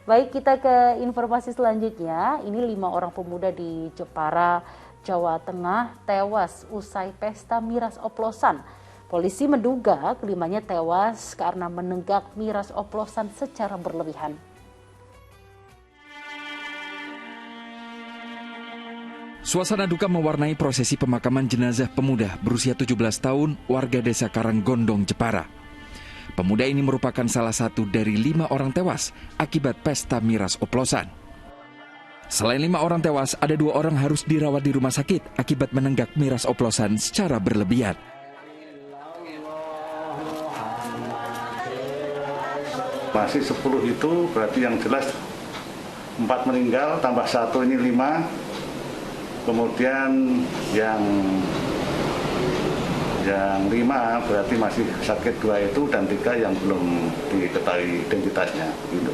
Baik, kita ke informasi selanjutnya. Ini 5 orang pemuda di Jepara, Jawa Tengah tewas usai pesta miras oplosan. Polisi menduga kelimanya tewas karena menenggak miras oplosan secara berlebihan. Suasana duka mewarnai prosesi pemakaman jenazah pemuda berusia 17 tahun warga desa Karanggondong, Jepara. Pemuda ini merupakan salah satu dari 5 orang tewas akibat pesta miras oplosan. Selain 5 orang tewas, ada 2 orang harus dirawat di rumah sakit akibat menenggak miras oplosan secara berlebihan. Masih 10 itu berarti yang jelas 4 meninggal, tambah 1 ini 5. Kemudian yang 5 berarti masih sakit 2 itu, dan 3 yang belum diketahui identitasnya. Gitu.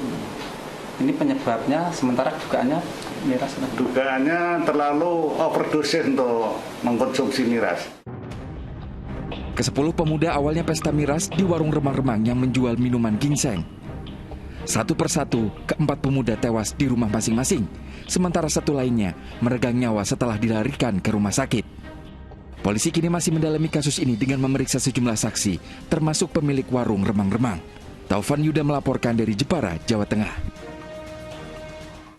Ini penyebabnya sementara dugaannya miras? Dugaannya terlalu overdosis untuk mengkonsumsi miras. Ke-10 pemuda awalnya pesta miras di warung remang-remang yang menjual minuman ginseng. Satu persatu, ke-4 pemuda tewas di rumah masing-masing, sementara 1 lainnya meregang nyawa setelah dilarikan ke rumah sakit. Polisi kini masih mendalami kasus ini dengan memeriksa sejumlah saksi, termasuk pemilik warung remang-remang. Taufan Yuda melaporkan dari Jepara, Jawa Tengah.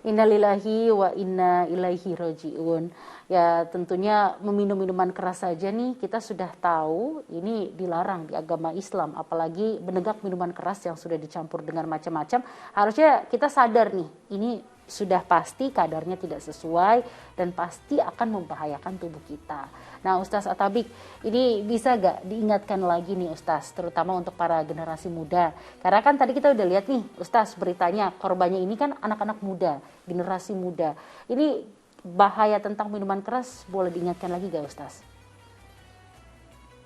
Innalillahi wa inna ilaihi roji'un. Ya, tentunya meminum minuman keras saja nih kita sudah tahu ini dilarang di agama Islam, apalagi menenggak minuman keras yang sudah dicampur dengan macam-macam. Harusnya kita sadar nih, ini sudah pasti kadarnya tidak sesuai dan pasti akan membahayakan tubuh kita. Nah, Ustaz Atabik, ini bisa gak diingatkan lagi nih Ustaz, terutama untuk para generasi muda. Karena kan tadi kita udah lihat nih Ustaz beritanya, korbannya ini kan anak-anak muda, generasi muda. Ini bahaya tentang minuman keras boleh diingatkan lagi gak Ustaz?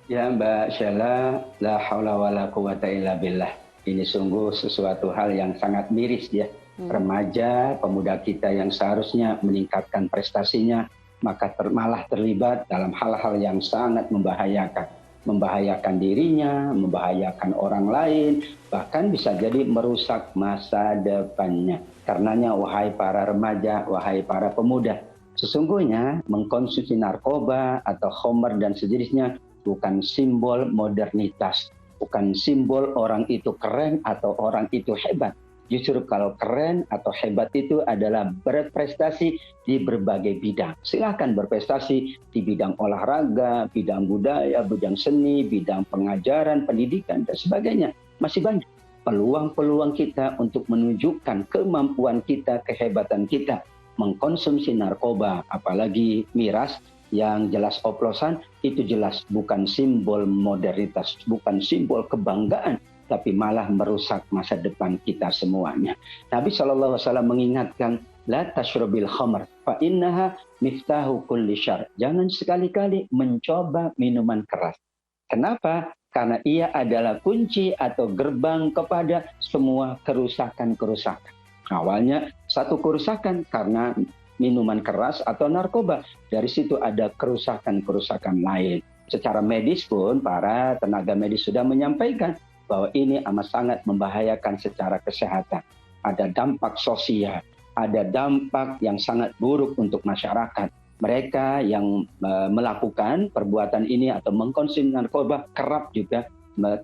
Ya Mbak Sheila, la haula wa la quwata illa billah. Ini sungguh sesuatu hal yang sangat miris ya. Remaja, pemuda kita yang seharusnya meningkatkan prestasinya, maka malah terlibat dalam hal-hal yang sangat membahayakan. Membahayakan dirinya, membahayakan orang lain, bahkan bisa jadi merusak masa depannya. Karenanya wahai para remaja, wahai para pemuda, sesungguhnya mengkonsumsi narkoba atau khamr dan sejenisnya bukan simbol modernitas, bukan simbol orang itu keren atau orang itu hebat. Justru kalau keren atau hebat itu adalah berprestasi di berbagai bidang. Silakan berprestasi di bidang olahraga, bidang budaya, bidang seni, bidang pengajaran, pendidikan, dan sebagainya. Masih banyak peluang-peluang kita untuk menunjukkan kemampuan kita, kehebatan kita. Mengkonsumsi narkoba, apalagi miras, yang jelas oplosan, itu jelas bukan simbol modernitas, bukan simbol kebanggaan, tapi malah merusak masa depan kita semuanya. Nabi SAW mengingatkan, la tashrabil khamr, fa innaha miftahu kulli syarr. Jangan sekali-kali mencoba minuman keras. Kenapa? Karena ia adalah kunci atau gerbang kepada semua kerusakan-kerusakan. Awalnya satu kerusakan karena minuman keras atau narkoba. Dari situ ada kerusakan-kerusakan lain. Secara medis pun para tenaga medis sudah menyampaikan bahwa ini amat sangat membahayakan secara kesehatan. Ada dampak sosial, ada dampak yang sangat buruk untuk masyarakat. Mereka yang melakukan perbuatan ini atau mengkonsumsi narkoba kerap juga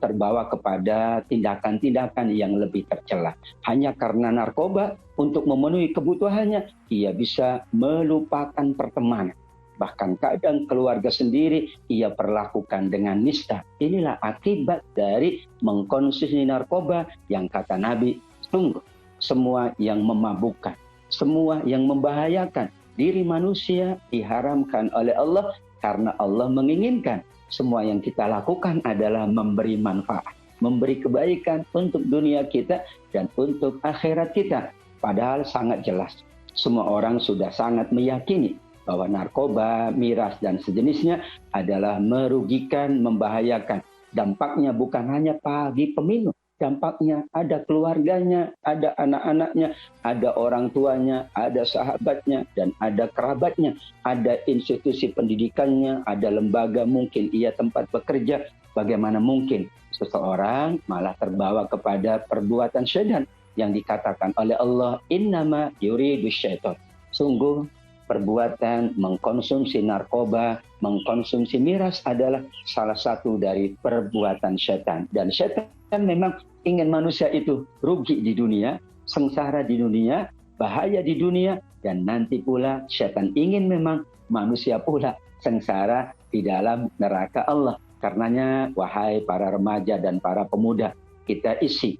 terbawa kepada tindakan-tindakan yang lebih tercela. Hanya karena narkoba, untuk memenuhi kebutuhannya, ia bisa melupakan pertemanan. Bahkan kadang keluarga sendiri ia perlakukan dengan nista. Inilah akibat dari mengkonsumsi narkoba yang kata Nabi, sungguh semua yang memabukkan, semua yang membahayakan diri manusia diharamkan oleh Allah karena Allah menginginkan semua yang kita lakukan adalah memberi manfaat, memberi kebaikan untuk dunia kita dan untuk akhirat kita. Padahal sangat jelas, semua orang sudah sangat meyakini bahwa narkoba, miras, dan sejenisnya adalah merugikan, membahayakan. Dampaknya bukan hanya bagi peminum, dampaknya ada keluarganya, ada anak-anaknya, ada orang tuanya, ada sahabatnya, dan ada kerabatnya, ada institusi pendidikannya, ada lembaga mungkin ia tempat bekerja. Bagaimana mungkin seseorang malah terbawa kepada perbuatan syaitan, yang dikatakan oleh Allah, innama yuridu syaitan. Sungguh perbuatan mengkonsumsi narkoba, mengkonsumsi miras adalah salah satu dari perbuatan syaitan. Dan syaitan memang ingin manusia itu rugi di dunia, sengsara di dunia, bahaya di dunia, dan nanti pula syaitan ingin memang manusia pula sengsara di dalam neraka Allah. Karenanya, wahai para remaja dan para pemuda, kita isi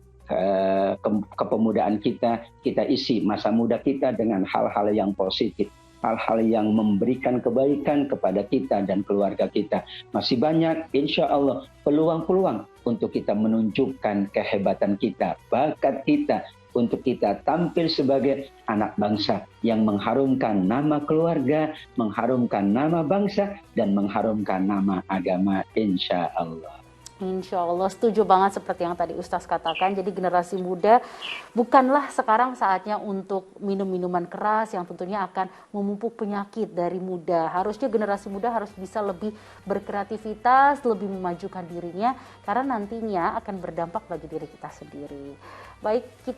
kepemudaan kita isi masa muda kita dengan hal-hal yang positif, hal-hal yang memberikan kebaikan kepada kita dan keluarga kita. Masih banyak, insya Allah, peluang-peluang untuk kita menunjukkan kehebatan kita, bakat kita, untuk kita tampil sebagai anak bangsa yang mengharumkan nama keluarga, mengharumkan nama bangsa, dan mengharumkan nama agama, insya Allah. Insya Allah, setuju banget seperti yang tadi Ustaz katakan. Jadi generasi muda bukanlah sekarang saatnya untuk minum minuman keras yang tentunya akan memupuk penyakit dari muda. Harusnya generasi muda harus bisa lebih berkreativitas, lebih memajukan dirinya, karena nantinya akan berdampak bagi diri kita sendiri. Baik, kita